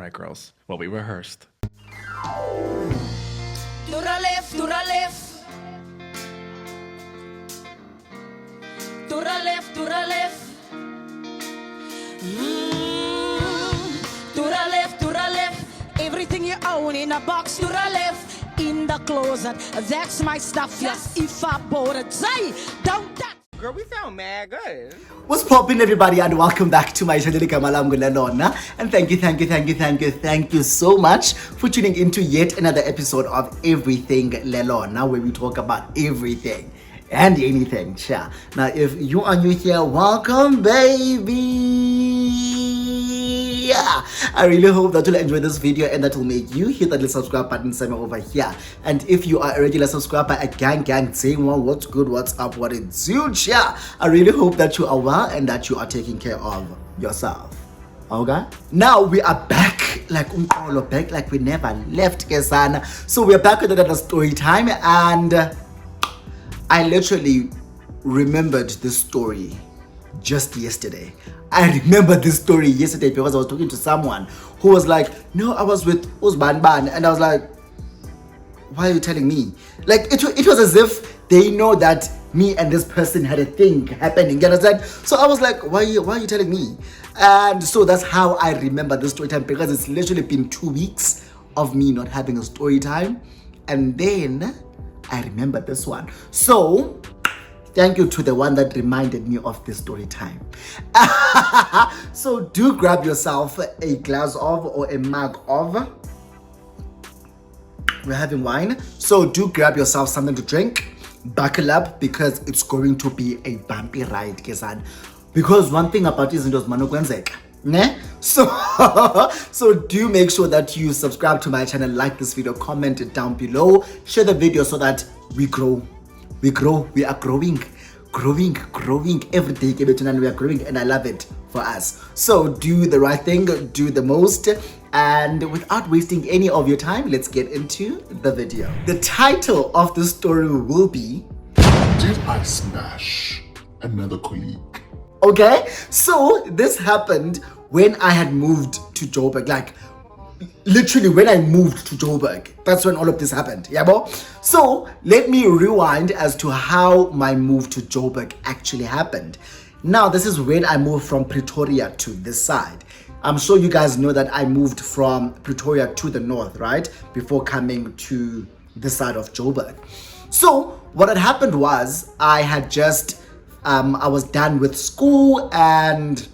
right, girls. Well, we rehearsed. To the left, to the left. To the left, to the left. To the left, to the left. Everything you own in a box. To the left, in the closet. That's my stuff, yes. If I bought it, say, don't touch. Girl, we sound mad good. What's poppin', everybody, and welcome back to my channel Lelona. And thank you so much for tuning into yet another episode of Everything Lelona, where we talk about everything and anything. Sure. Now, if you are new here, welcome, baby. Yeah, I really hope that you'll enjoy this video and that will make you hit that little subscribe button somewhere over here. And if you are a regular subscriber, a gang saying, well, what's good, what's up, what it's huge. Yeah, I really hope that you are well and that you are taking care of yourself. Okay, now we are back like we never left, Kesana. So we are back with another story time, and I literally remembered this story just yesterday. I remember this story yesterday because I was talking to someone who was like, no, I was with Ban, and I was like, why are you telling me? Like, it was as if they know that me and this person had a thing happening, you understand? So I was like, why are you telling me? And so that's how I remember this story time, because it's literally been 2 weeks of me not having a story time, and then I remember this one. So thank you to the one that reminded me of this story time. So do grab yourself a glass of or a mug of. We're having wine. So do grab yourself something to drink. Buckle up, because it's going to be a bumpy ride, Kesan. Because one thing about this is manokwenzeka. Ne? So do make sure that you subscribe to my channel, like this video, comment it down below, share the video so that we grow. We are growing every day, and we are growing, and I love it for us. So do the right thing, do the most, and without wasting any of your time, let's get into the video. The title of the story will be, did I smash another colleague? okay, so this happened when I had moved to Joburg, like literally when I moved to Joburg. That's when all of this happened, yeah, bro? So let me rewind as to how my move to Joburg actually happened. Now, this is when I moved from Pretoria to this side. I'm sure you guys know that I moved from Pretoria to the north, right? Before coming to this side of Joburg. So what had happened was I had just, I was done with school, and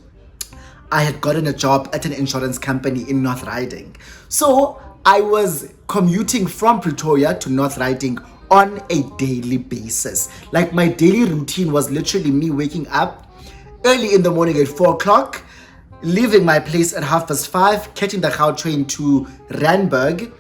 I had gotten a job at an insurance company in North Riding. So I was commuting from Pretoria to North Riding on a daily basis. Like, my daily routine was literally me waking up early in the morning at 4 o'clock, leaving my place at 5:30, catching the Gautrain to Randburg.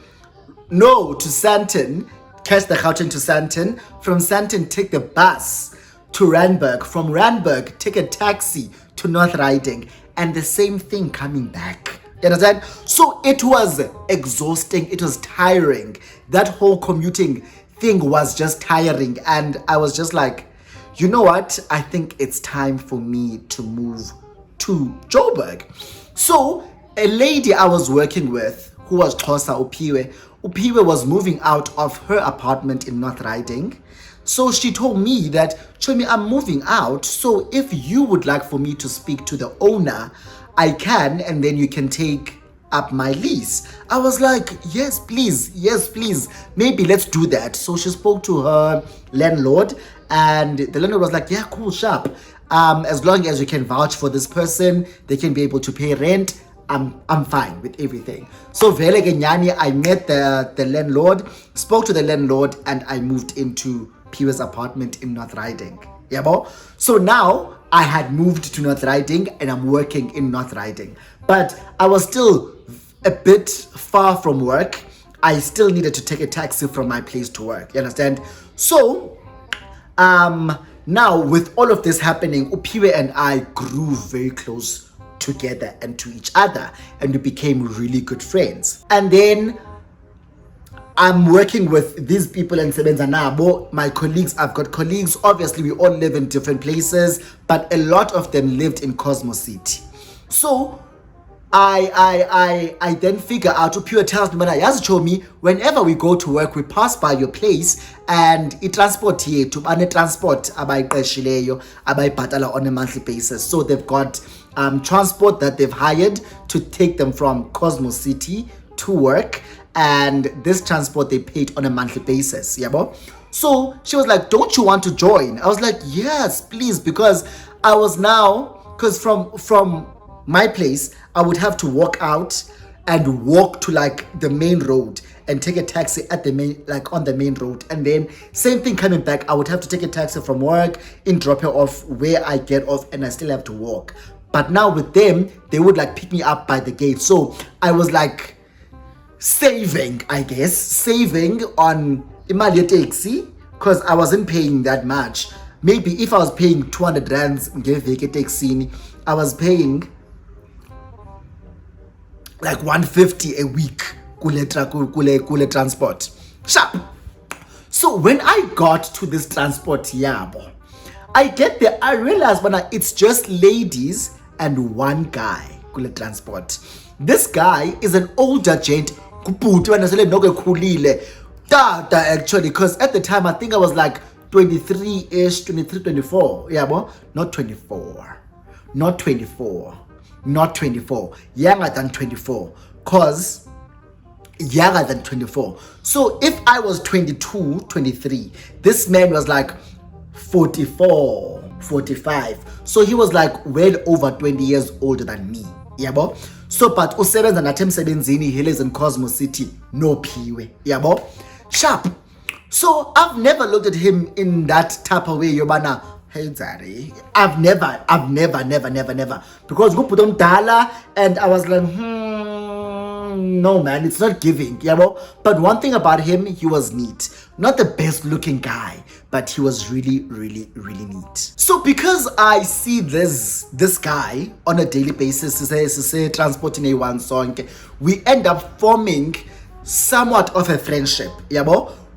No, to Sandton. Catch the Gautrain to Sandton. From Sandton, take the bus to Randburg. From Randburg, take a taxi to North Riding. And the same thing coming back. You understand? So it was exhausting. It was tiring. That whole commuting thing was just tiring. And I was just like, you know what? I think it's time for me to move to Joburg. So a lady I was working with, who was Xhosa Upiwe was moving out of her apartment in North Riding. So she told me that, Chomi, I'm moving out, so if you would like for me to speak to the owner, I can, and then you can take up my lease. I was like, yes please, maybe let's do that. So she spoke to her landlord, and the landlord was like, yeah, cool, sharp. As long as you can vouch for this person, they can be able to pay rent, I'm fine with everything. So vele kenyani, I met the landlord, spoke to the landlord, and I moved into Piwe's apartment in North Riding. Yeah, bo? So now I had moved to North Riding and I'm working in North Riding. But I was still a bit far from work. I still needed to take a taxi from my place to work. You understand? So now with all of this happening, Upiwe and I grew very close together and to each other, and we became really good friends. And then I'm working with these people in Sebenza Nabo, my colleagues. I've got colleagues. Obviously, we all live in different places, but a lot of them lived in Cosmo City. So I then figure out Uphiwe tells me, yazi Chomi, whenever we go to work, we pass by your place and transport yethu bane-transport abayiqeshileyo abayibhatala on a monthly basis. So they've got transport that they've hired to take them from Cosmo City to work, and this transport they paid on a monthly basis. Yabo? So she was like, don't you want to join? I was like, yes, please, because I was now, because from my place, I would have to walk out and walk to like the main road and take a taxi at the main, like on the main road. And then same thing coming back, I would have to take a taxi from work and drop her off where I get off, and I still have to walk. But now with them, they would like pick me up by the gate. So I was like saving, I guess, saving on imali taxi, because I wasn't paying that much. Maybe if I was paying 200 rands ngeveke taxi, I was paying like 150 a week kule transport. Sharp. So when I got to this transport yabo, I get there, I realize it's just ladies and one guy kule transport. This guy is an older gent, actually, because at the time I think I was like 23-ish, 23, 24. Yabo, not 24. Younger than 24. Cause younger than 24. So if I was 22, 23, this man was like 44, 45. So he was like well over 20 years older than me. Yabo. So but usebenza nathi emsebenzini, he lives in Cosmo City, no Phiwe. Yabo. Sharp. So I've never looked at him in that type of way, Yobana. Hey Zari, I've never, because go put on Dala, and I was like, no man, it's not giving, But one thing about him, he was neat. Not the best looking guy, but he was really neat. So because I see this guy on a daily basis, say transporting A1 song, we end up forming somewhat of a friendship,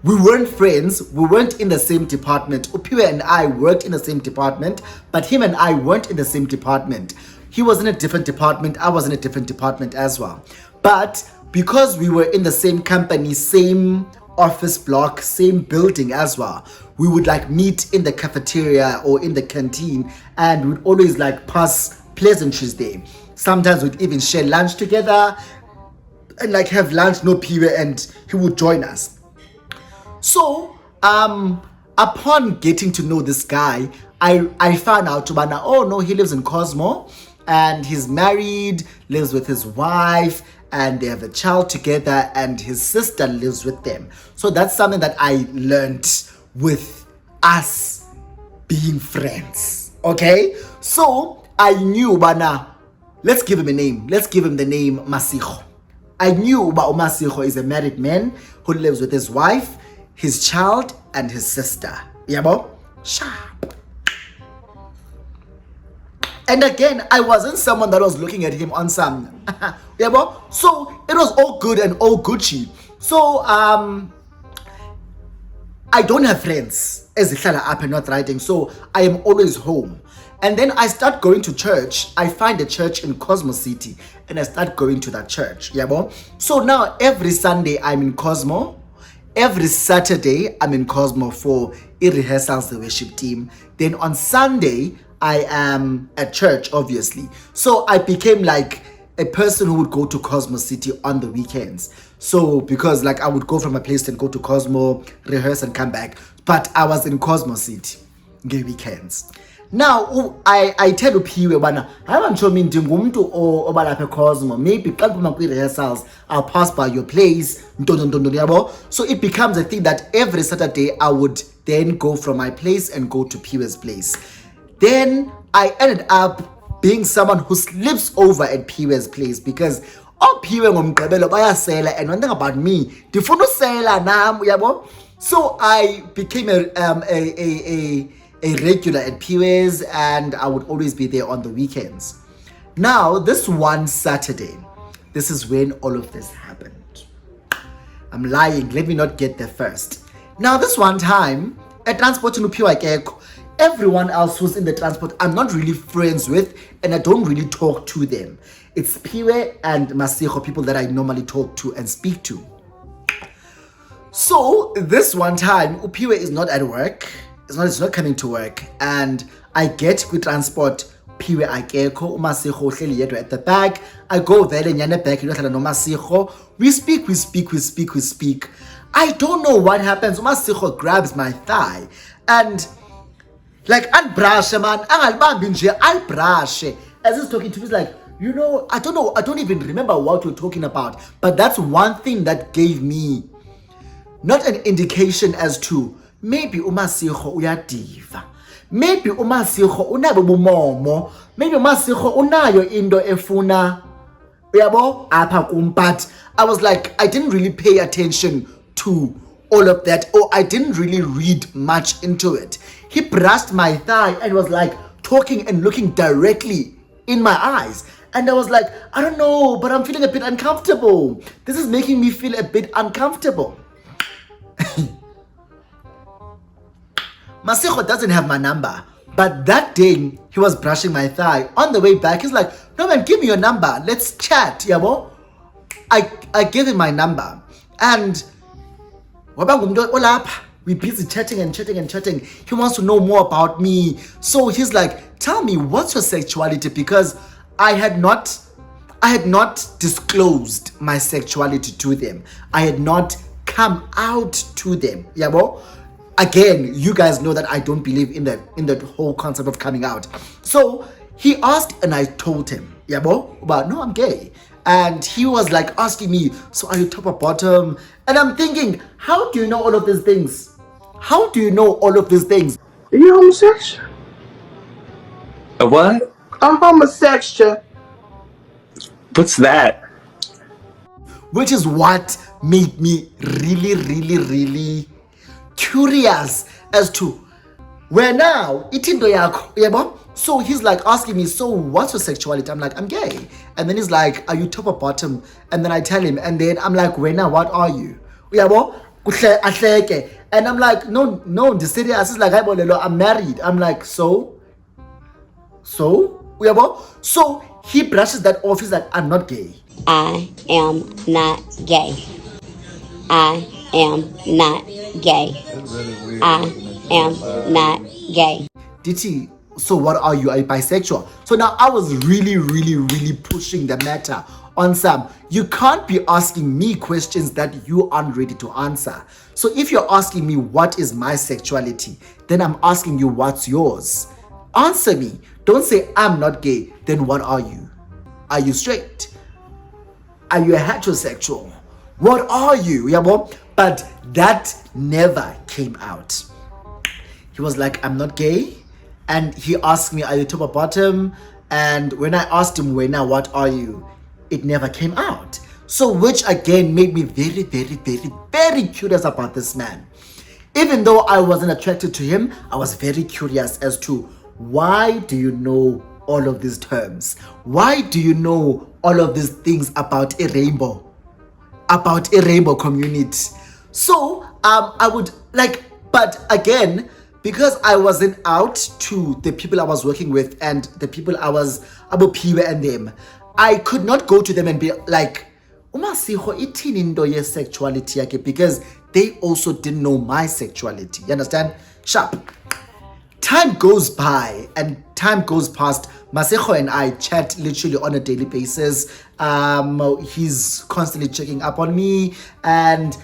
We weren't friends, we weren't in the same department. Uphiwe and I worked in the same department, but him and I weren't in the same department. He was in a different department, I was in a different department as well. But because we were in the same company, same office block, same building as well, we would like meet in the cafeteria or in the canteen, and we'd always like pass pleasantries there. Sometimes we'd even share lunch together and like have lunch, no Phiwe, and he would join us. So, upon getting to know this guy, I found out, oh no, he lives in Cosmo, and he's married, lives with his wife, and they have a child together, and his sister lives with them. So that's something that I learned with us being friends, okay? So, I knew, let's give him a name. Let's give him the name Masiho. I knew Masiho is a married man who lives with his wife, his child, and his sister. Yabo? Sharp. And again, I wasn't someone that was looking at him on some. Yabo? So it was all good and all Gucci. So I don't have friends as Ihlala up and not writing, so I am always home. And then I start going to church. I find a church in Cosmo City, and I start going to that church. Yabo? So now every Sunday I'm in Cosmo. Every Saturday, I'm in Cosmo for rehearsals, the worship team. Then on Sunday, I am at church, obviously. So I became like a person who would go to Cosmo City on the weekends. So because like I would go from a place and go to Cosmo, rehearse and come back. But I was in Cosmo City on the weekends. Now, I tell Phiwe, I want to mean to Cosmo. Maybe rehearsals, I'll pass by your place. So it becomes a thing that every Saturday I would then go from my place and go to Phiwe's place. Then I ended up being someone who sleeps over at Phiwe's place because Phiwe ngomgqibelo bayasela, and one thing about me, ndifuna usela nam, uyabo. So I became a regular at Phiwe's, and I would always be there on the weekends. Now, this one Saturday, this is when all of this happened. I'm lying, let me not get there first. Now, this one time, at transport in Phiwe, everyone else who's in the transport, I'm not really friends with, and I don't really talk to them. It's Piwe and Masiho, people that I normally talk to and speak to. So this one time, Upiwe is not at work. It's not coming to work, and I get with transport. Piwe akekho, uMasiho uhleli yedwa at the back. I go there and nyane back iyohlala noMasiho. We speak. I don't know what happens. uMasiho grabs my thigh and like unbrushe man, angalibambi nje, albrushe. As he's talking to me, he's like, you know, I don't even remember what we're talking about. But that's one thing that gave me not an indication as to maybe uMasiho uyadiva. Maybe uMasiho unabo bumomo. Maybe uMasiho unayo into efuna uyabo apha kum. But I was like, I didn't really pay attention to all of that, or I didn't really read much into it. He brushed my thigh and was like talking and looking directly in my eyes. And I was like, I don't know, but I'm feeling a bit uncomfortable. This is making me feel a bit uncomfortable. Masiho doesn't have my number, but that day he was brushing my thigh. On the way back, he's like, no man, give me your number. Let's chat, yabo. I gave him my number, and we busy chatting. He wants to know more about me. So he's like, tell me, what's your sexuality? Because I had not disclosed my sexuality to them. I had not come out to them. Yabo. Again, you guys know that I don't believe in that whole concept of coming out. So he asked and I told him, yabo, but no, I'm gay. And he was like asking me, so are you top or bottom? And I'm thinking, how do you know all of these things? How do you know all of these things? Are you homosexual? A what? I'm homosexual. What's that? Which is what made me really curious as to where now itindo yakho, yabo. So he's like asking me, so what's your sexuality? I'm like, I'm gay. And then he's like, are you top or bottom? And then I tell him, and then I'm like, where now, what are you? Yabo. And I'm like, no, the serious. He's like, I'm married. I'm like, so yabo. So he brushes that off. He's like, I'm not gay. I am not gay. I am not gay. I am not gay. DT, so what are you? Are you bisexual? So now I was really pushing the matter on some. You can't be asking me questions that you aren't ready to answer. So if you're asking me what is my sexuality, then I'm asking you what's yours. Answer me. Don't say I'm not gay. Then what are you? Are you straight? Are you a heterosexual? What are you? Yabo? But that never came out. He was like, I'm not gay. And he asked me, are you top or bottom? And when I asked him, wait, now what are you? It never came out. So which again made me very curious about this man. Even though I wasn't attracted to him, I was very curious as to why do you know all of these terms? Why do you know all of these things about a rainbow? About a rainbow community? So I would like, but again, because I wasn't out to the people I was working with and the people I was about Piwe and them, I could not go to them and be like, uMasiho ithini into ye sexuality yake, because they also didn't know my sexuality. You understand? Sharp. Time goes by and time goes past. Masiho and I chat literally on a daily basis. He's constantly checking up on me, and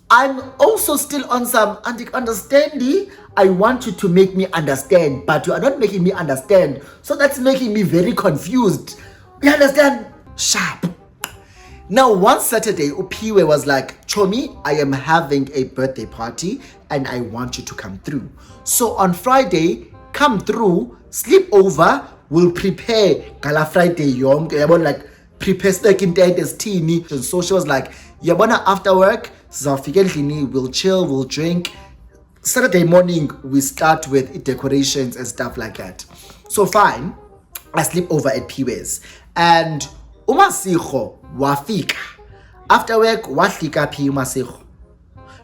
I'm also still on some understanding. I want you to make me understand, but you are not making me understand. So that's making me very confused. You understand? Sharp. Now, one Saturday, Upiwe was like, Chomi, I am having a birthday party and I want you to come through. So on Friday, come through, sleep over, we'll prepare Gala Friday yonke, like prepare steak in as teeny. So she was like, Yabona, after work, we'll chill, we'll drink. Saturday morning, we start with decorations and stuff like that. So fine, I sleep over at Piwe's. And uMasiho wafika. After work, wahlika phi uMasiho.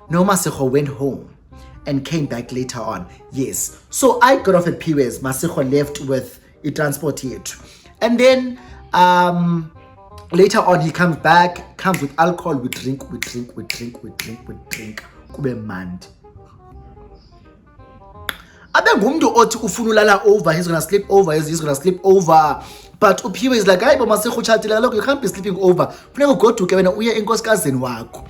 No, uMasiho went home. and came back later on. Yes. So I got off at Piwes. Masigo left with a transport here. And then later on he comes back, comes with alcohol, we drink. Kube mandi. Abe ngumntu othi ufuna ulala over, he's gonna sleep over, he's gonna sleep over. But uPhiwe is like, hayi bo Masigo utshatile kaloku, you can't be sleeping over. Funeka ugoduke wena uye enkosikazini wakho.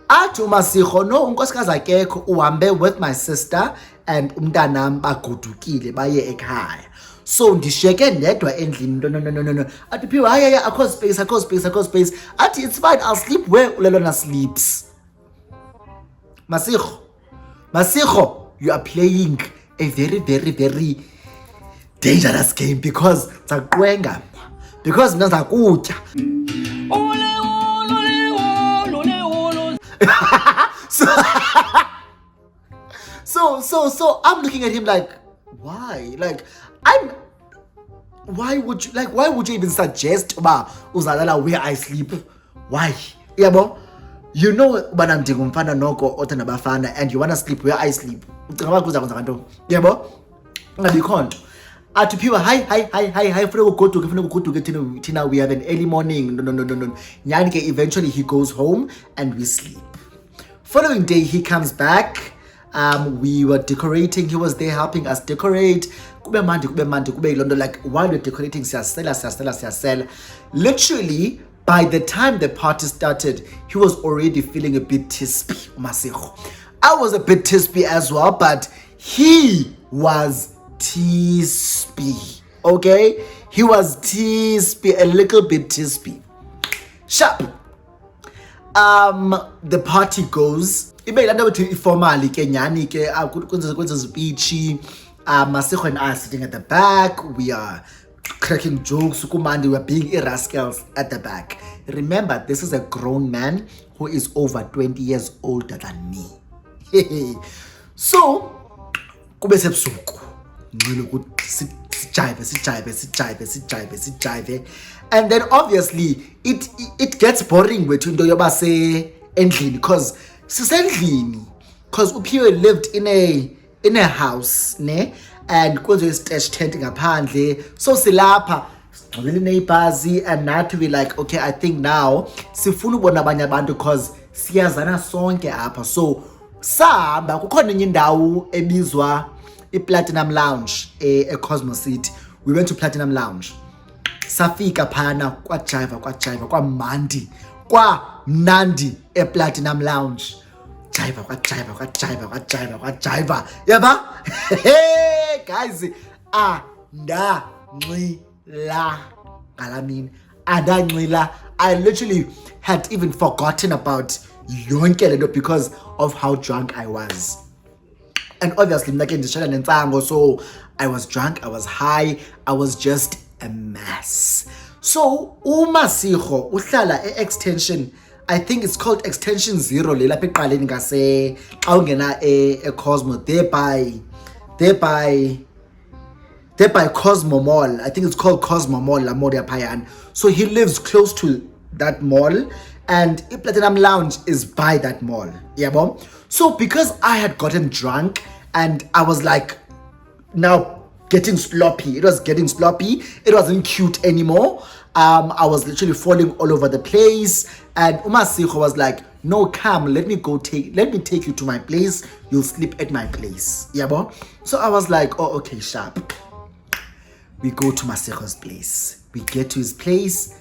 Athi uMasigo, no, unkosikazi akekho, uhambe with my sister and umntanam bagodukile baye ekhaya. So ndishiyeke ndedwa endlini. No. Athi Phiwe, hayi akho space. Athi it's fine, I'll sleep where uLelona sleeps. Masigo, you are playing a very dangerous game because zakwenga, because mina zakutya. So I'm looking at him like, why? Like, why would you even suggest ba uzalala where I sleep? Why? Yabo? You know bana ndingumfana noko othe nabafana and you wanna sleep where I sleep. Ucinga kuza kwenza kanto. Yabo? Ngabikho nto. Athi Phiwe, hi, funeka ugoduke thina we have an early morning. No. Nyani ke eventually he goes home and we sleep. Following day he comes back. We were decorating. He was there helping us decorate. Kube mandi. Like while we're decorating, siyasela. Literally, by the time the party started, he was already feeling a bit tispy. Masigo. I was a bit tispy as well, but he was tispy. Okay, he was tispy, a little bit tispy. Sharp. The party goes. Ibe ilanda wethu informally ke nyani ke kwenza speech. Masigo and I are sitting at the back. We are cracking jokes. Kumandi, we are being rascals at the back. Remember, this is a grown man who is over 20 years older than me. So, kube sebusuku. Sijive. And then obviously it gets boring with into yoba se endlini because sisendlini, because uPhiwe lived in a house ne, and kwenziwe stage tent ngaphandle. So silapha really neighbors and nathi we like, okay, I think now sifuna ubona abanye abantu because siyazana sonke apha. So sahamba, kukhona enye indawo ebizwa iPlatinum Lounge eCosmo City. We went to Platinum Lounge. Safika phana kwajiva kwamandi kwamnandi ePlatinum Lounge. Kwajiva. Yaba? Hey guys, andancila. I literally had even forgotten about yonke lento because of how drunk I was. And obviously, so I was drunk, I was high, I was just a mess. So, uMasigo uhlala extension, I think it's called extension 0 lela phe eqaleni ngase xa ungena eCosmo there by Cosmo Mall. I think it's called Cosmo Mall, la mall yaphayana. So he lives close to that mall and iPlatinum Lounge is by that mall. Yabo? So because I had gotten drunk and I was like now getting sloppy. It was getting sloppy. It wasn't cute anymore. I was literally falling all over the place. And uMasigo was like, no, come, let me take you to my place. You'll sleep at my place. Yabo? So I was like, oh, okay, sharp. We go to Masigo's place. We get to his place.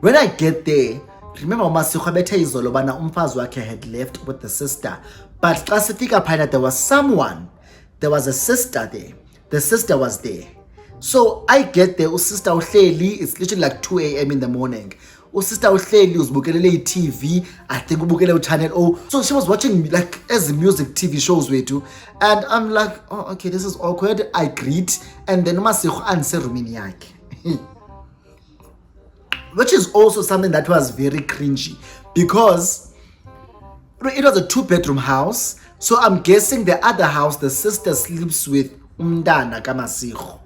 When I get there, remember uMasigo bethe izolo bana umfazi wakhe had left with the sister. But xa sifika phana, there was a sister there. The sister was there. So I get there, usister uhleli, it's literally like 2 a.m. in the morning. Usister uhleli uzibukelele TV, I think ubukele channel O. So she was watching like as music TV shows we do. And I'm like, oh, okay, this is awkward. I greet and then uMasigo anse rumini yakhe. Which is also something that was very cringy because it was a 2-bedroom house. So I'm guessing the other house, the sister sleeps with umntana kaMasigo.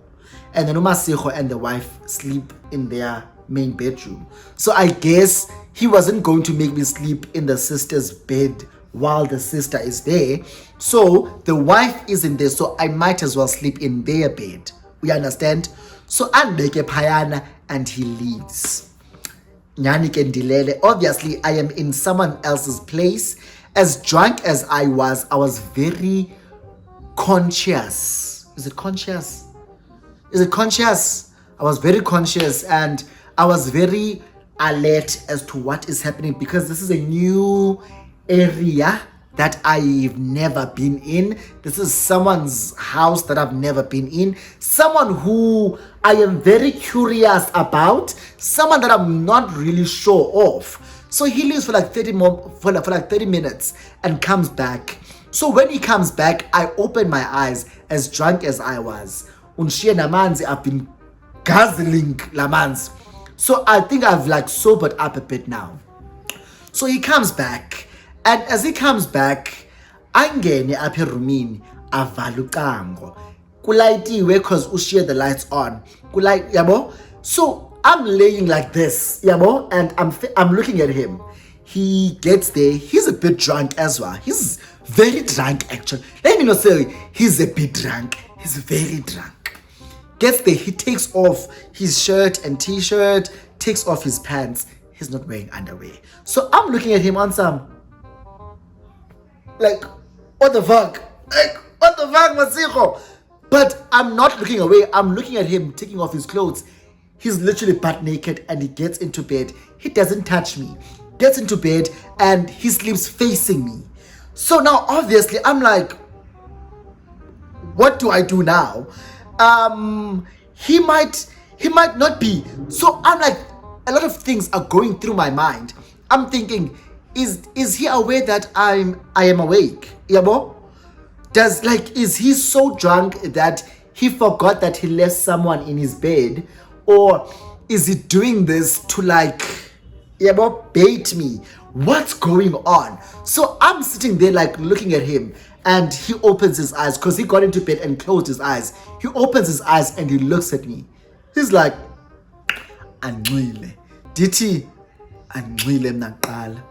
And then uMasigo and the wife sleep in their main bedroom. So I guess he wasn't going to make me sleep in the sister's bed while the sister is there. So the wife isn't there, so I might as well sleep in their bed. We understand? So andeke payana and he leaves. Nyani kendilele. Obviously, I am in someone else's place. As drunk as I was very conscious. Is it conscious? Is it conscious? I was very conscious and I was very alert as to what is happening because this is a new area that I've never been in. This is someone's house that I've never been in. Someone who I am very curious about. Someone that I'm not really sure of. So he leaves for like 30 minutes and comes back. So when he comes back, I open my eyes as drunk as I was. Unshiye namanzi, I've been guzzling lamanzi. So I think I've like sobered up a bit now. So he comes back. And as he comes back, angene apha erumini avala ucango. Kulayitiwe cause ushiye the lights on. Yabo? So I'm laying like this, yabo, and I'm looking at him. He gets there. He's a bit drunk as well. He's very drunk actually. Let me not say he's a bit drunk. He's very drunk. Gets there. He takes off his shirt and t-shirt, takes off his pants. He's not wearing underwear. So I'm looking at him on some like, what the fuck? Like, what the fuck, Masiko? But I'm not looking away. I'm looking at him taking off his clothes. He's literally butt naked and he gets into bed. He doesn't touch me. Gets into bed and he sleeps facing me. So now, obviously, I'm like, what do I do now? He might not be. So I'm like, a lot of things are going through my mind. I'm thinking, is he aware that I am awake? Yabo? Is he so drunk that he forgot that he left someone in his bed? Or is he doing this to like, yabo, bait me? What's going on? So I'm sitting there like looking at him and he opens his eyes because he got into bed and closed his eyes. He opens his eyes and he looks at me. He's like, Anwile. Diti, Anwile mnaqala.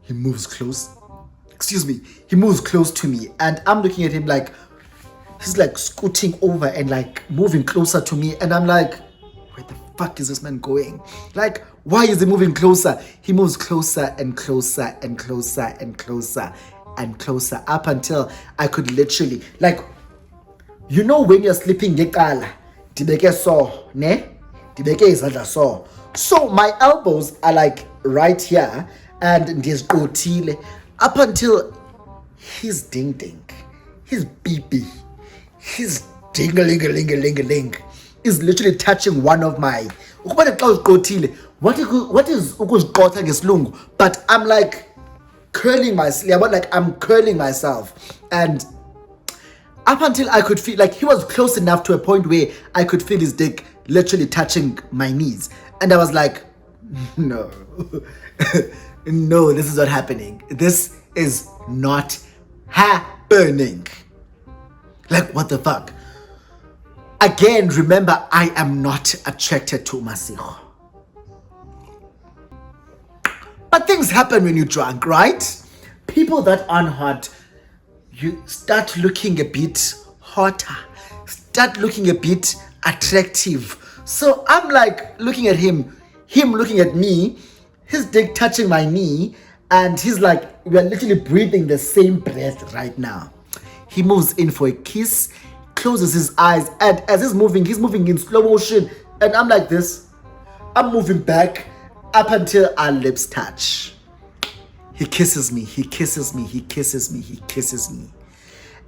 He moves close. Excuse me. He moves close to me. And I'm looking at him like, he's like scooting over and like moving closer to me. And I'm like, where the fuck is this man going? Like, why is he moving closer? He moves closer and closer and closer and closer and closer up until I could literally, like, you know when you're sleeping, dibeke so, ne? Dibeke izandla so. So my elbows are like right here. And there's Otile up until his ding ding, his beepy, his ding-a-ling-a-ling-a-ling-a-ling is literally touching one of my. What is ukuzigqotha ngesilungu? But I'm like curling myself. I'm curling myself, and up until I could feel like he was close enough to a point where I could feel his dick literally touching my knees, and I was like, no. No, this is not happening. This is not happening. Like, what the fuck? Again, remember, I am not attracted to Masiko. But things happen when you're drunk, right? People that aren't hot, you start looking a bit hotter. Start looking a bit attractive. So I'm like looking at him looking at me, his dick touching my knee, and he's like, we are literally breathing the same breath right now. He moves in for a kiss, closes his eyes, and as he's moving in slow motion, and I'm like this. I'm moving back up until our lips touch. He kisses me, he kisses me, he kisses me, he kisses me.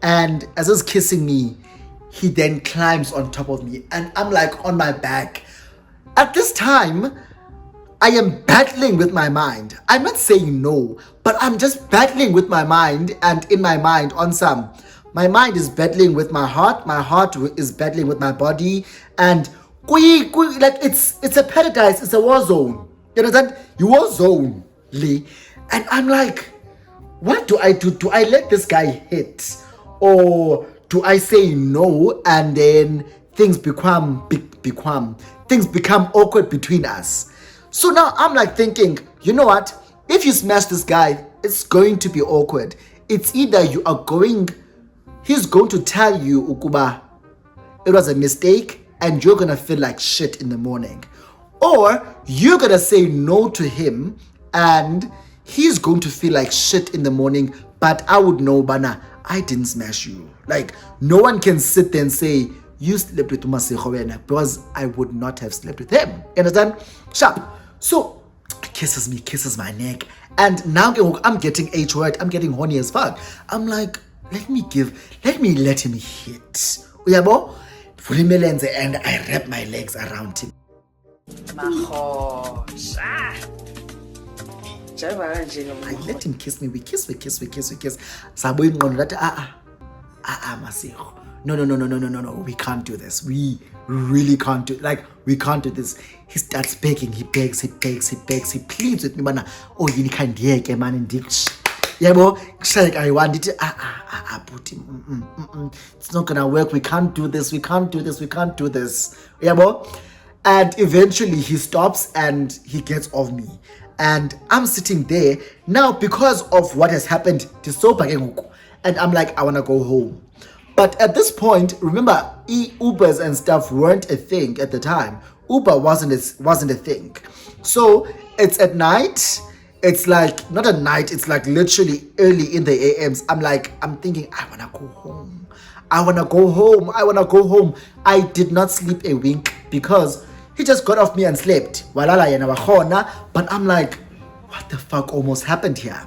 And as he's kissing me, he then climbs on top of me, and I'm like on my back. At this time, I am battling with my mind. I'm not saying no, but I'm just battling with my mind, and in my mind on some. My mind is battling with my heart is battling with my body, and like it's a paradise, it's a war zone. You understand? You war zone, Lee. And I'm like, what do I do? Do I let this guy hit? Or do I say no and then things become awkward between us? So now I'm like thinking, you know what? if you smash this guy, it's going to be awkward. It's either he's going to tell you, ukuba, it was a mistake, and you're gonna feel like shit in the morning. Or you're gonna say no to him, and he's going to feel like shit in the morning, but I would know, Bana, I didn't smash you. Like, no one can sit there and say, you slept with Umasiko, because I would not have slept with him. You understand? Sharp. So, kisses me, kisses my neck. And now I'm getting H-word. I'm getting horny as fuck. I'm like, let me let him hit. Uyabo? And I wrap my legs around him. I let him kiss me. We kiss. Sabo ingqondo that Masiko. No. We can't do this. We really can't do. Like, we can't do this. He starts begging. He begs. He pleads with me, man. Oh, you can't hear, man. And yabo, like I want it. Put him. It's not gonna work. We can't do this. Yabo. And eventually he stops and he gets off me. And I'm sitting there now because of what has happened to Sopa. And I'm like, I wanna go home. But at this point, remember, Ubers and stuff weren't a thing at the time. Uber wasn't a thing. So it's at night. It's like, not at night, it's like literally early in the AMs. I'm thinking, I wanna go home. I did not sleep a wink because he just got off me and slept. But I'm like, what the fuck almost happened here?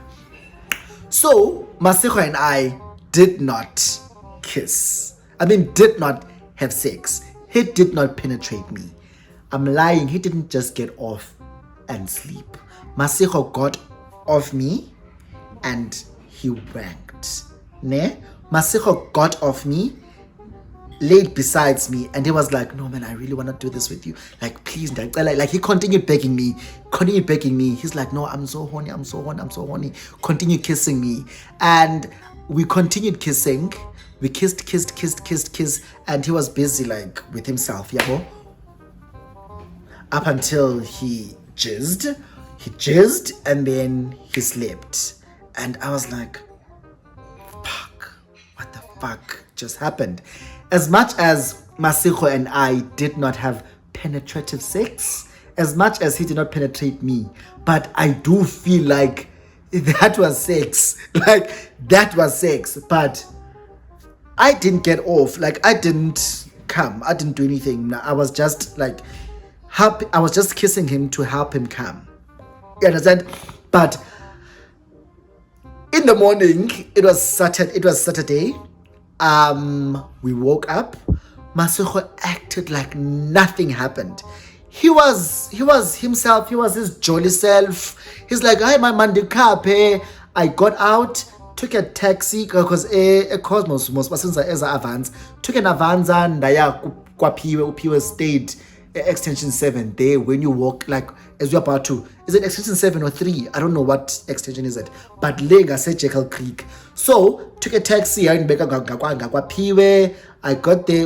So Masiko and I did not kiss. Did not have sex. He did not penetrate me. I'm lying. He didn't just get off and sleep. Masiko got off me and he wanked. Ne? Masiko got off me, laid beside me, and he was like, no man, I really want to do this with you. Like, please, like he continued begging me. He's like, no, I'm so horny. Continue kissing me. And we continued kissing. We kissed, and he was busy like with himself, yabo. Up until he jizzed, and then he slept. And I was like, fuck, what the fuck just happened? As much as Masiko and I did not have penetrative sex, as much as he did not penetrate me, but I do feel like that was sex. But I didn't get off. Like, I didn't come. I didn't do anything. I was just like, I was just kissing him to help him come. You understand? But in the morning, it was Saturday. We woke up. Masiko acted like nothing happened. He was himself. He was his jolly self. He's like, hi, my man, I got out, took a taxi because a Cosmos was Avance. Took an Avanza and Upiwe stayed extension 7 there. When you walk, like, as you're about to, is it extension 7 or 3? I don't know what extension is it, but Lega said Jekyll Creek. So took a taxi and I got there.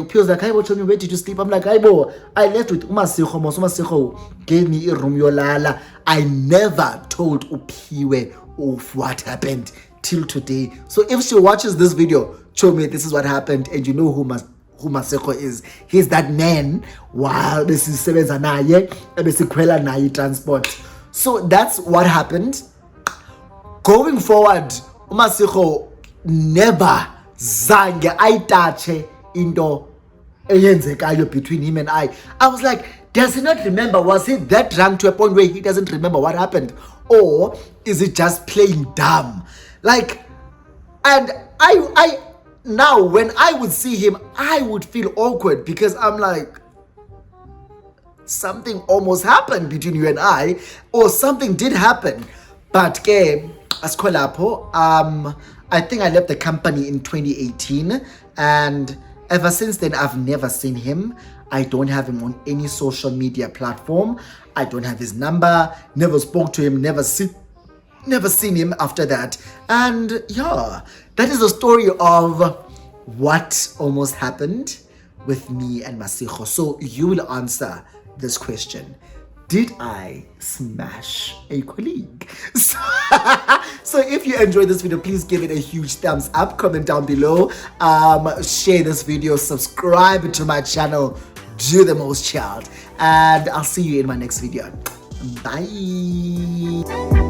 Upiwe was like, hi, told me, where did you sleep? I'm like, I left with Umasiko gave me a room yolala. I never told Upiwe of what happened till today. So if she watches this video, show me this is what happened, and you know who Masiko is. He's that man. Wow, this is naye transport. So that's what happened. Going forward, Masiko never zange aitache into eyenzekayo between him and I. I was like, does he not remember? Was he that drunk to a point where he doesn't remember what happened? Or is it just playing dumb? Like, and I now when I would see him, I would feel awkward because I'm like, something almost happened between you and I, or something did happen. But I think I left the company in 2018, and ever since then I've never seen him. I don't have him on any social media platform. I don't have his number, never spoke to him, never seen him after that. And yeah, that is the story of what almost happened with me and Masiko. So you will answer this question. did I smash a colleague? So if you enjoyed this video, please give it a huge thumbs up, comment down below, share this video, subscribe to my channel, do the most, child, and I'll see you in my next video. Bye.